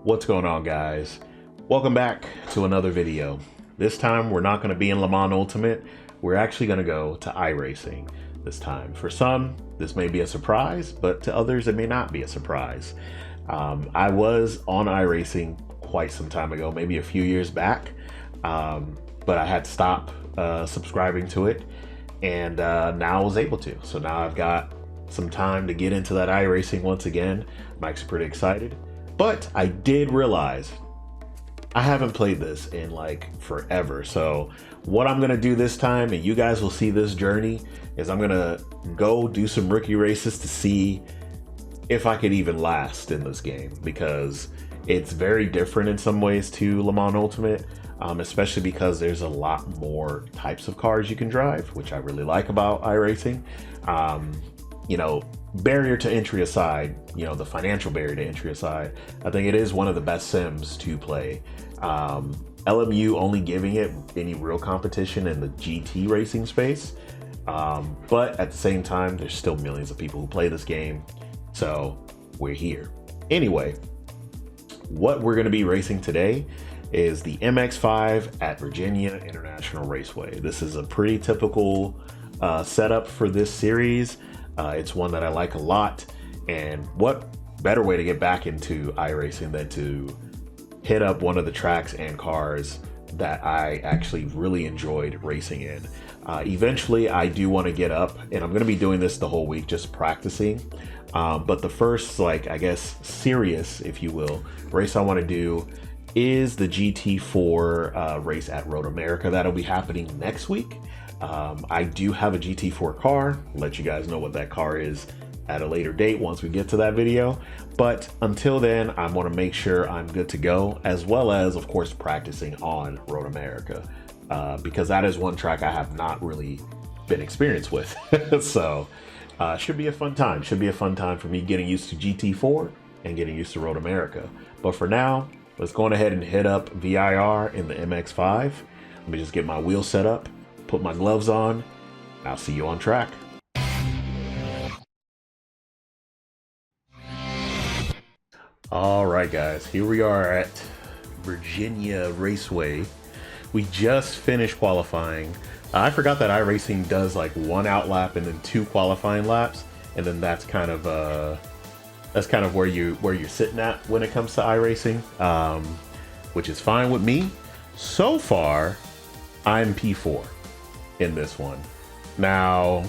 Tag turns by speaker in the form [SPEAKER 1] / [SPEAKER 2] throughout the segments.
[SPEAKER 1] What's going on, guys? Welcome back to another video. This time we're not going to be in Le Mans Ultimate. We're actually going to go to iRacing this time. For some, this may be a surprise, but to others it may not be a surprise. I was on iRacing quite some time ago, maybe a few years back, but I had to stop subscribing to it, and now I was able to. So now I've got some time to get into that iRacing once again. I'm actually pretty excited. But I did realize I haven't played this in like forever. So what I'm gonna do this time, and you guys will see this journey, is I'm gonna go do some rookie races to see if I could even last in this game, because it's very different in some ways to Le Mans Ultimate, especially because there's a lot more types of cars you can drive, which I really like about iRacing. You know, barrier to entry aside, you know, the financial barrier to entry aside, I think it is one of the best sims to play. LMU only giving it any real competition in the GT racing space, but at the same time, there's still millions of people who play this game, so we're here. Anyway, what we're going to be racing today is the MX-5 at Virginia International Raceway. This is a pretty typical setup for this series. It's one that I like a lot, and what better way to get back into iRacing than to hit up one of the tracks and cars that I actually really enjoyed racing in. Eventually I do want to get up, and I'm going to be doing this the whole week, just practicing, but the first, like, I guess serious, if you will, race I want to do is the GT4 race at Road America. That'll be happening next week. I do have a GT4 car. I'll let you guys know what that car is at a later date once we get to that video. But until then, I want to make sure I'm good to go, as well as, of course, practicing on Road America, because that is one track I have not really been experienced with. So should be a fun time. Should be a fun time for me getting used to GT4 and getting used to Road America. But for now, let's go on ahead and hit up VIR in the MX-5. Let me just get my wheel set up, put my gloves on, and I'll see you on track. All right, guys, here we are at Virginia Raceway. We just finished qualifying. I forgot that iRacing does like one out lap and then two qualifying laps, and then that's kind of where you're sitting at when it comes to iRacing, which is fine with me. So far, I'm P4 in this one. Now,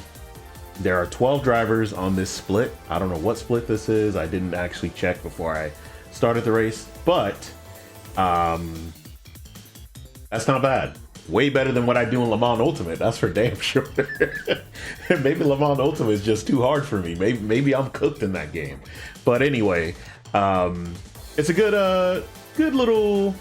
[SPEAKER 1] there are 12 drivers on this split. I don't know what split this is. I didn't actually check before I started the race, but that's not bad. Way better than what I do in Le Mans Ultimate, that's for damn sure. Maybe Le Mans Ultimate is just too hard for me. Maybe I'm cooked in that game. But anyway, it's a good little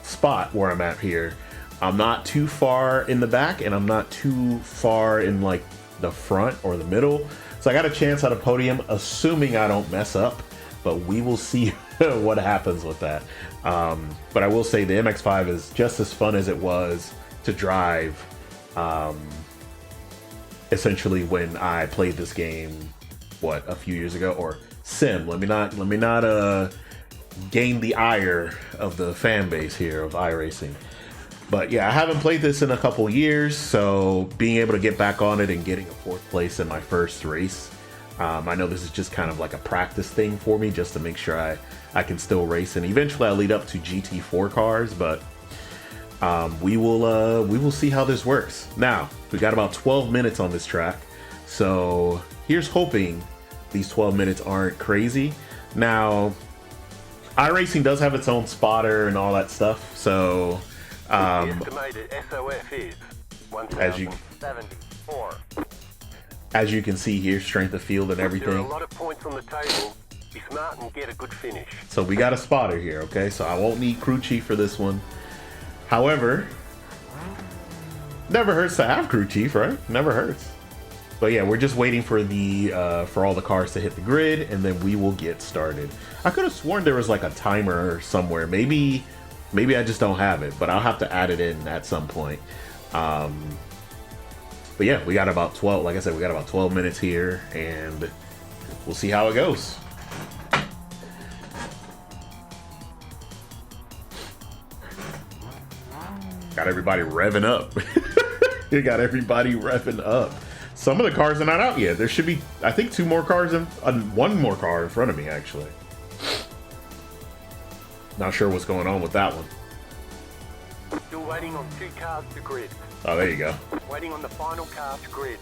[SPEAKER 1] spot where I'm at here. I'm not too far in the back, and I'm not too far in like the front or the middle. So I got a chance at a podium, assuming I don't mess up, but we will see what happens with that. But I will say the MX-5 is just as fun as it was to drive, essentially, when I played this game, what, a few years ago, or sim. Let me not gain the ire of the fan base here of iRacing. But yeah, I haven't played this in a couple years, so being able to get back on it and getting a 4th place in my first race, I know this is just kind of like a practice thing for me, just to make sure I can still race, and eventually I'll lead up to GT4 cars, but we will see how this works. Now, we got about 12 minutes on this track, so here's hoping these 12 minutes aren't crazy. Now, iRacing does have its own spotter and all that stuff, so as you can see here, strength of field and everything. There are a lot of points on the table. Be smart and get a good finish. So we got a spotter here, okay? So I won't need crew chief for this one. However, never hurts to have crew chief, right? Never hurts. But yeah, we're just waiting for the for all the cars to hit the grid, and then we will get started. I could have sworn there was like a timer somewhere. Maybe I just don't have it, but I'll have to add it in at some point. But yeah, we got about 12, like I said, we got about 12 minutes here, and we'll see how it goes. Got everybody revving up. You got everybody revving up. Some of the cars are not out yet. There should be, I think, two more cars in, one more car in front of me, actually. Not sure what's going on with that one.
[SPEAKER 2] Still waiting on 2 cars to grid.
[SPEAKER 1] Oh, there you go.
[SPEAKER 2] Waiting on the final car to grid.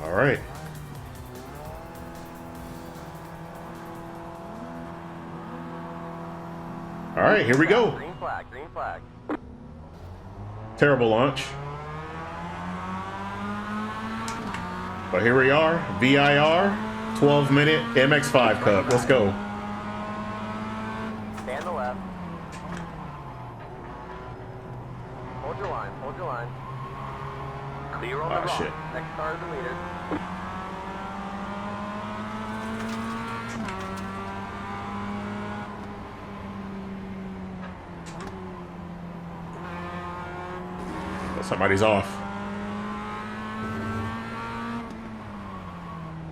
[SPEAKER 1] All right. All right, here we go.
[SPEAKER 2] Green flag, green flag.
[SPEAKER 1] Terrible launch. But here we are, VIR, 12-minute MX5 Cup. Let's go.
[SPEAKER 2] Stay on the left. Hold your line, hold your line. Clear on the right.
[SPEAKER 1] Shit.
[SPEAKER 2] Next car is the leader.
[SPEAKER 1] Somebody's off.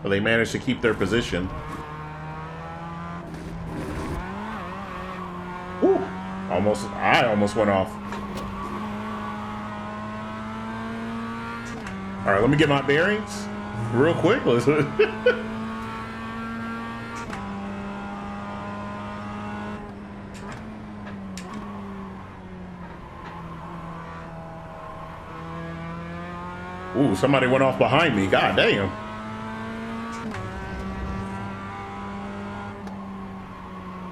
[SPEAKER 1] But they managed to keep their position. Woo! I almost went off. All right, let me get my bearings real quick. Let's. Ooh, somebody went off behind me. God damn.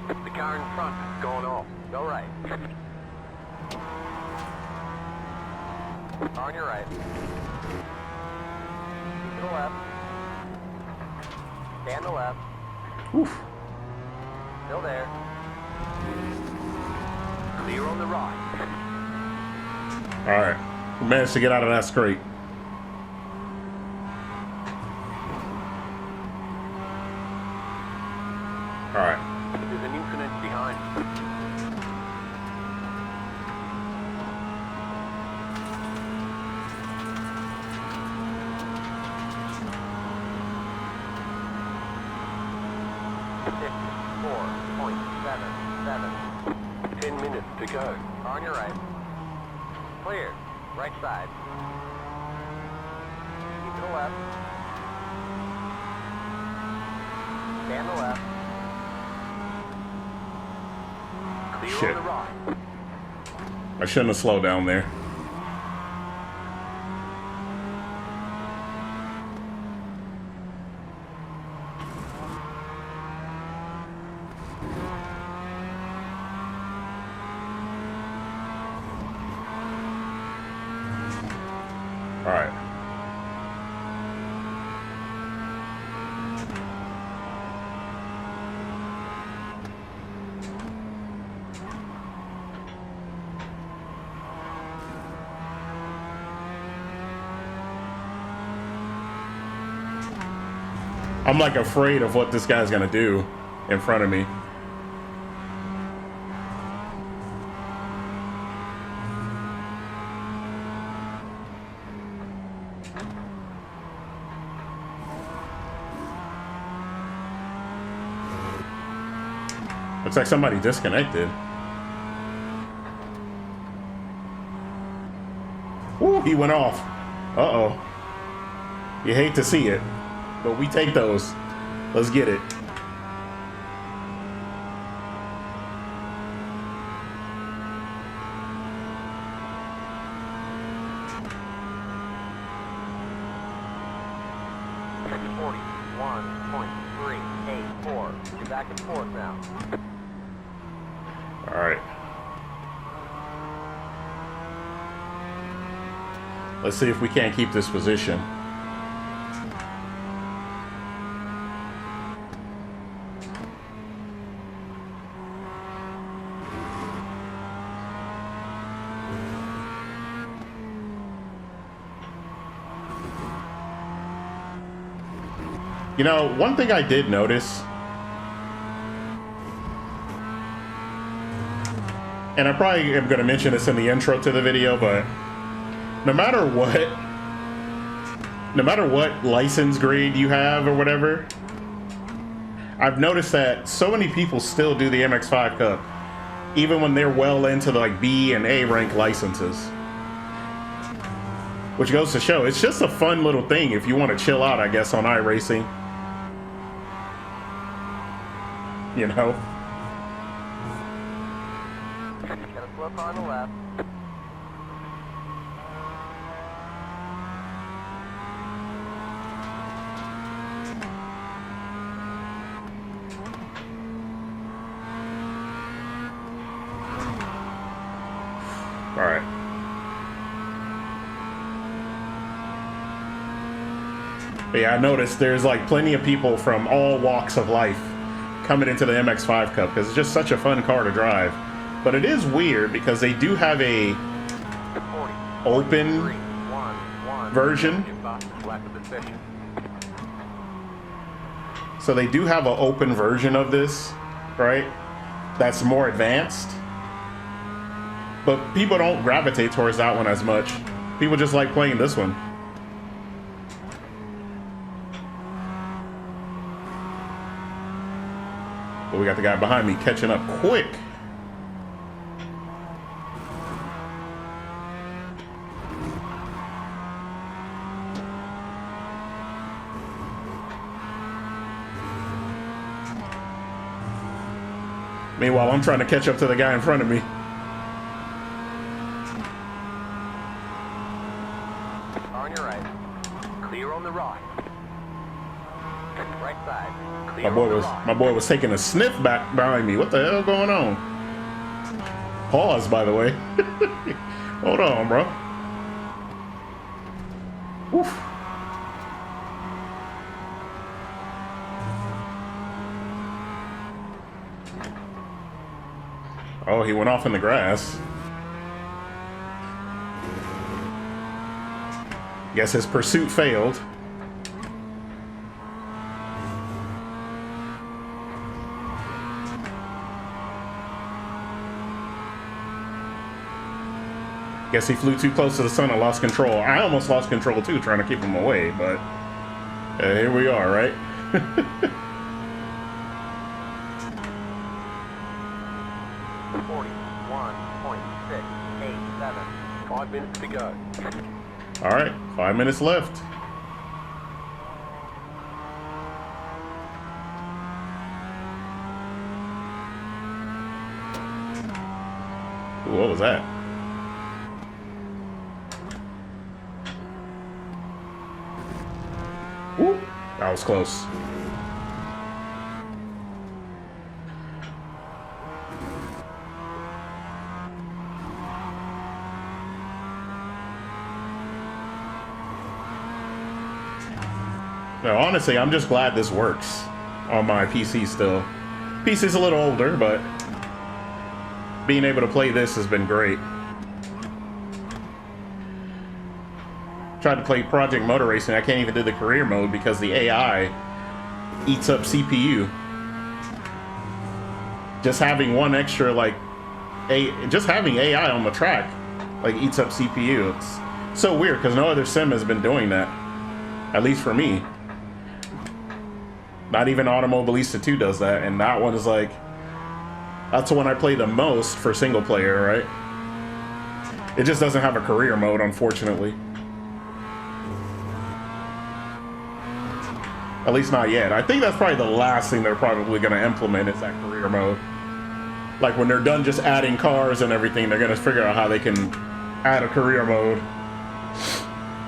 [SPEAKER 2] The car in front is going off. Go right. On your right. To the left. Stay on the left.
[SPEAKER 1] Oof.
[SPEAKER 2] Still there. Clear on the right.
[SPEAKER 1] All right. We managed to get out of that scrape. All right.
[SPEAKER 2] There's an incident behind. .77. 10 minutes to go. On your right. Clear. Right side. Keep to the left. Stay on the left.
[SPEAKER 1] Shit. I shouldn't have slowed down there. All right. I'm like afraid of what this guy's gonna do in front of me. Looks like somebody disconnected. Ooh, he went off. Uh-oh. You hate to see it, but we take those. Let's get it.
[SPEAKER 2] You're back and forth now.
[SPEAKER 1] All right. Let's see if we can't keep this position. You know, one thing I did notice, and I probably am going to mention this in the intro to the video, but no matter what license grade you have or whatever, I've noticed that so many people still do the MX5 Cup even when they're well into the like B and A rank licenses. Which goes to show, it's just a fun little thing if you want to chill out, I guess, on iRacing. You know?
[SPEAKER 2] Got a slow car on the left.
[SPEAKER 1] All right. But yeah, I noticed there's like plenty of people from all walks of life coming into the MX-5 Cup because it's just such a fun car to drive. But it is weird because they do have a open version. So they do have an open version of this, right? That's more advanced. But people don't gravitate towards that one as much. People just like playing this one. But we got the guy behind me catching up quick. Meanwhile, I'm trying to catch up to the guy in front of me.
[SPEAKER 2] On your right. Clear on the right. Right side. Clear
[SPEAKER 1] My boy was taking a sniff back behind me. What the hell going on? Pause, by the way. Hold on, bro. Oof. Oh, he went off in the grass. Guess his pursuit failed. Guess he flew too close to the sun and lost control. I almost lost control too, trying to keep him away, but here we are, right?
[SPEAKER 2] 5 minutes to go.
[SPEAKER 1] All right, 5 minutes left. Ooh, what was that? Ooh, that was close. No, honestly, I'm just glad this works on my PC still. PC's a little older, but being able to play this has been great. Tried to play Project Motor Racing. I can't even do the career mode because the AI eats up CPU. Just having one extra, like, just having AI on the track, like, eats up CPU. It's so weird because no other sim has been doing that, at least for me. Not even Automobilista 2 does that, and that one is like, that's the one I play the most for single player, right? It just doesn't have a career mode, unfortunately. At least not yet. I think that's probably the last thing they're probably going to implement is that career mode. Like when they're done just adding cars and everything, they're going to figure out how they can add a career mode.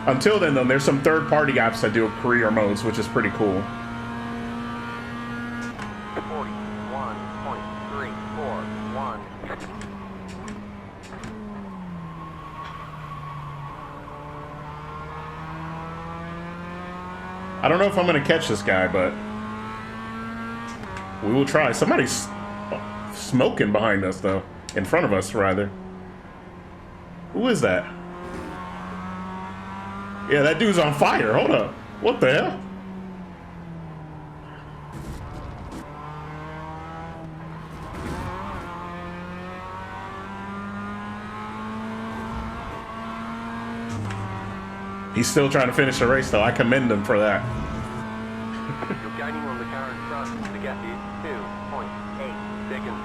[SPEAKER 1] Until then, though, there's some third-party apps that do career modes, which is pretty cool.
[SPEAKER 2] 41.341.
[SPEAKER 1] I don't know if I'm going to catch this guy, but we will try. Somebody's smoking behind us, though. In front of us, rather. Who is that? Yeah, that dude's on fire. Hold up. What the hell? He's still trying to finish the race, though. I commend him for that.
[SPEAKER 2] You're gaining on the car in front. The gap is 2.8 seconds.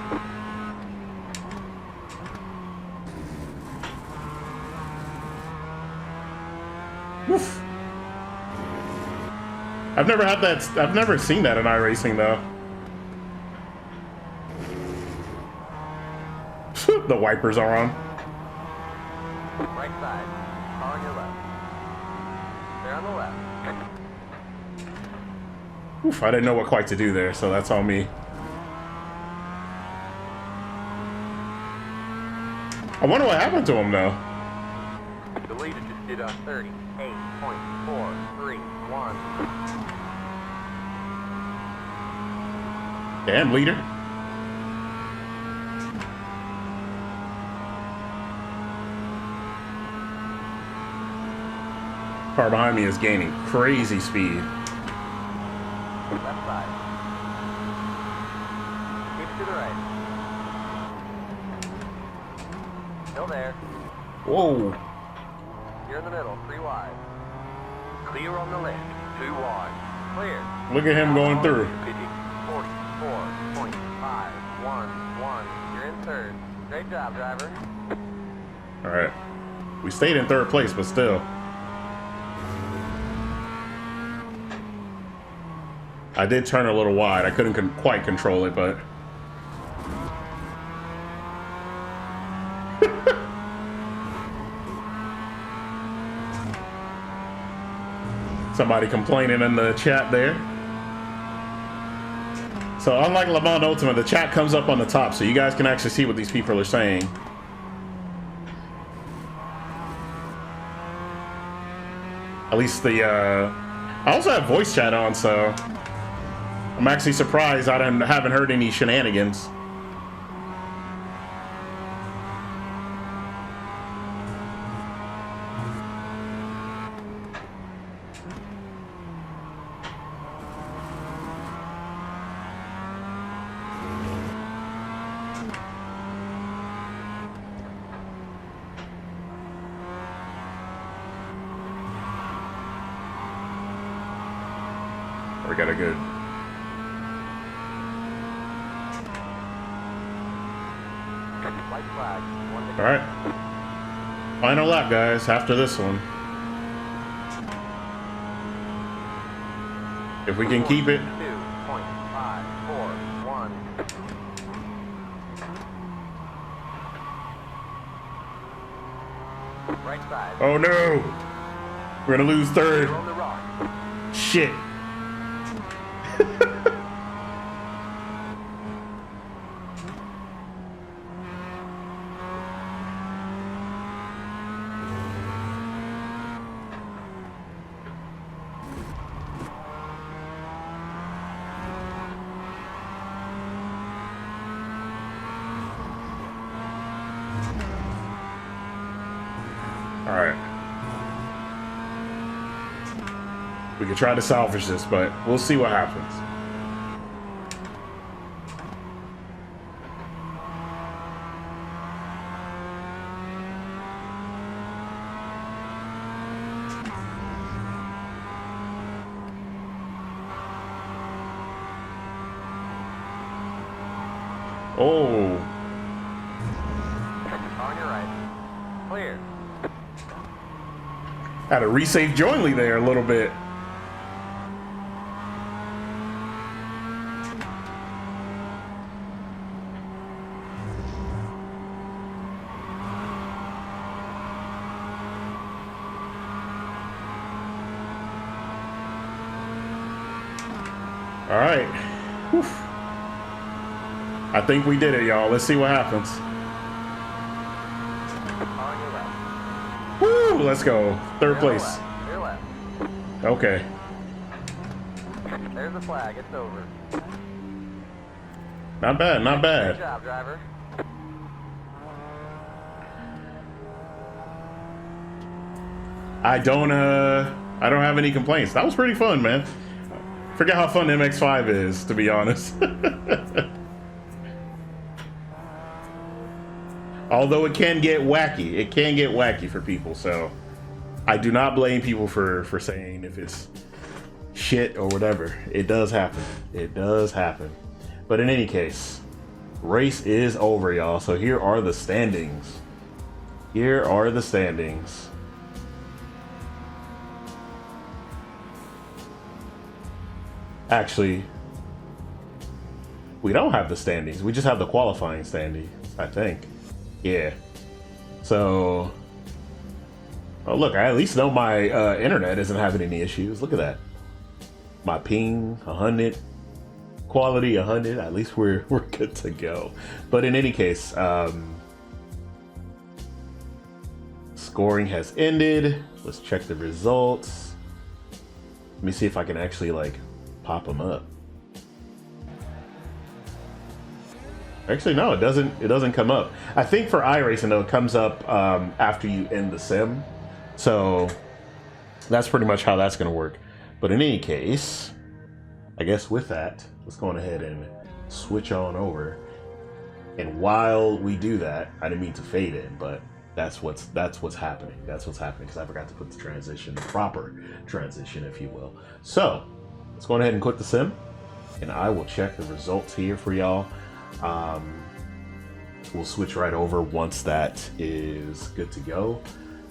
[SPEAKER 1] Oof. I've never had that. I've never seen that in iRacing though. The wipers are on.
[SPEAKER 2] Right side. Car on your left. They're on the left.
[SPEAKER 1] Oof, I didn't know what quite to do there, so that's on me. I wonder what happened to him though.
[SPEAKER 2] The leader just did on 38.431.
[SPEAKER 1] Damn, leader. Car behind me is gaining crazy speed.
[SPEAKER 2] Left side. Keep it to the right. Still there.
[SPEAKER 1] Whoa.
[SPEAKER 2] You're in the middle. 3 wide. Clear on the left. 2 wide. Clear.
[SPEAKER 1] Look at him going through.
[SPEAKER 2] 44.511. You're in third. Great job, driver.
[SPEAKER 1] All right. We stayed in third place, but still. I did turn a little wide. I couldn't quite control it, but... Somebody complaining in the chat there. So unlike Le Mans Ultimate, the chat comes up on the top, so you guys can actually see what these people are saying. At least the, I also have voice chat on, so I'm actually surprised I haven't heard any shenanigans. We got a good...
[SPEAKER 2] White flag.
[SPEAKER 1] All right. Final lap, guys, after this one. If we can keep it.
[SPEAKER 2] 2.541. Right side.
[SPEAKER 1] Oh no! We're gonna lose third.
[SPEAKER 2] You're on the rock.
[SPEAKER 1] Shit. All right. We can try to salvage this, but we'll see what happens. Oh.
[SPEAKER 2] On your right. Clear.
[SPEAKER 1] Had to resave jointly there a little bit. All right. Whew. I think we did it, y'all. Let's see what happens.
[SPEAKER 2] On your left.
[SPEAKER 1] Woo! Let's go. Third
[SPEAKER 2] Clear
[SPEAKER 1] place.
[SPEAKER 2] left. Clear left.
[SPEAKER 1] Okay.
[SPEAKER 2] There's the flag. It's over.
[SPEAKER 1] Not bad. Not
[SPEAKER 2] Good
[SPEAKER 1] bad.
[SPEAKER 2] job, driver.
[SPEAKER 1] I don't have any complaints. That was pretty fun, man. Forget how fun MX5 is, to be honest. Although it can get wacky. It can get wacky for people, so I do not blame people for saying if it's shit or whatever. It does happen. It does happen. But in any case, race is over, y'all. So here are the standings. Here are the standings. Actually, we don't have the standings. We just have the qualifying standings, I think. Yeah. So, oh look, I at least know my internet isn't having any issues. Look at that. My ping 100, quality 100. At least we're good to go. But in any case, scoring has ended. Let's check the results. Let me see if I can actually like pop them up. Actually, no, it doesn't come up. I think for iRacing though, it comes up after you end the sim. So that's pretty much how that's gonna work. But in any case, I guess with that, let's go on ahead and switch on over. And while we do that, I didn't mean to fade in, but that's what's happening. That's what's happening because I forgot to put the transition, the proper transition, if you will. So let's go ahead and quit the sim, and I will check the results here for y'all. We'll switch right over once that is good to go.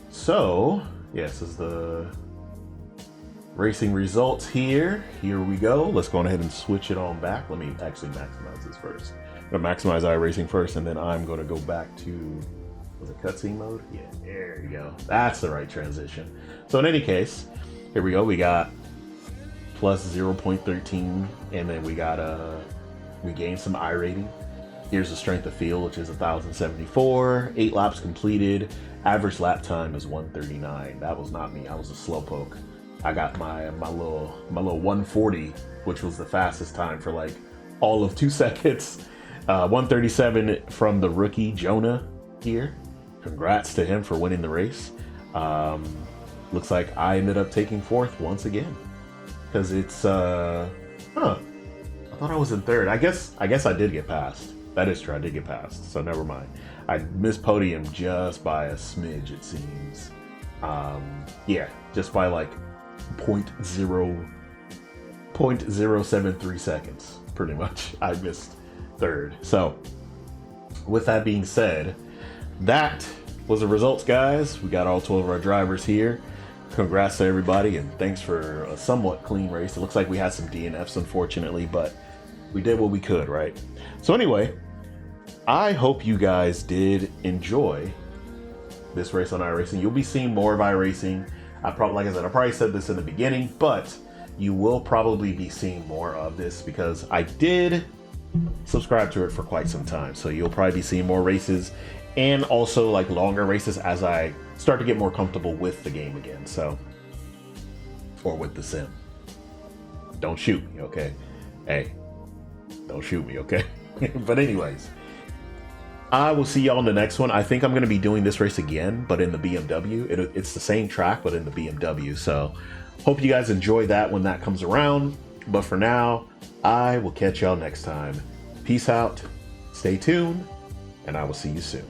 [SPEAKER 1] So yes, this is the racing results here. Here we go. Let's go ahead and switch it on back. Let me actually maximize this first. I'm gonna maximize iRacing first, and then I'm gonna go back to, was it cutscene mode? Yeah, there you go. That's the right transition. So in any case, here we go. We got plus 0.13, and then we got we gained some iRating. Here's the strength of field, which is 1,074. 8 laps completed. Average lap time is 139. That was not me. I was a slowpoke. I got my little 140, which was the fastest time for like all of 2 seconds. 137 from the rookie Jonah here. Congrats to him for winning the race. Looks like I ended up taking 4th once again, because it's I thought I was in 3rd. I guess I did get passed. That is true. I did get passed. So never mind. I missed podium just by a smidge, it seems. Yeah, just by like 0.073 seconds, pretty much. I missed 3rd. So with that being said, that was the results, guys. We got all 12 of our drivers here. Congrats to everybody, and thanks for a somewhat clean race. It looks like we had some DNFs, unfortunately, but we did what we could, right? So anyway, I hope you guys did enjoy this race on iRacing. You'll be seeing more of iRacing. Like I said, I probably said this in the beginning, but you will probably be seeing more of this because I did subscribe to it for quite some time. So you'll probably be seeing more races, and also like longer races as I start to get more comfortable with the game again. So, or with the sim. Don't shoot me, okay? Hey, don't shoot me, okay? But anyways, I will see y'all in the next one. I think I'm going to be doing this race again, but in the BMW. It's the same track, but in the BMW. So hope you guys enjoy that when that comes around. But for now, I will catch y'all next time. Peace out, stay tuned, and I will see you soon.